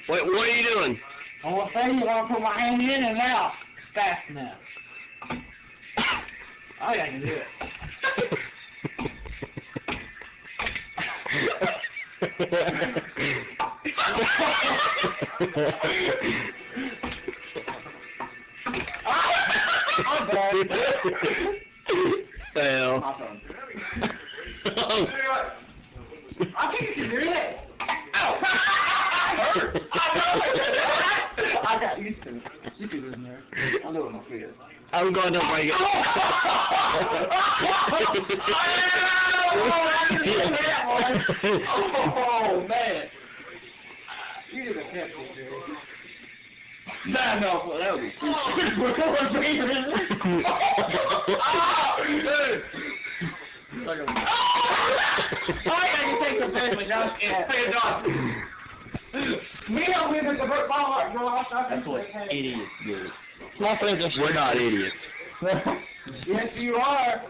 What are you doing? I want to say you want to put my hand in and out fast enough. Oh, yeah, I can do it. I'm done. Fail. Awesome. I think you can do it. Ow! I got used to it. You can do it in there. I'll do it with my feet. I'm going to break it. Oh, man. You did a catch this, dude. Nah, no, that would be cool. I can take the family down and pay it off. Me, I'm going to convert my heart, Josh. That's what idiots do. We're not idiots. Yes, you are.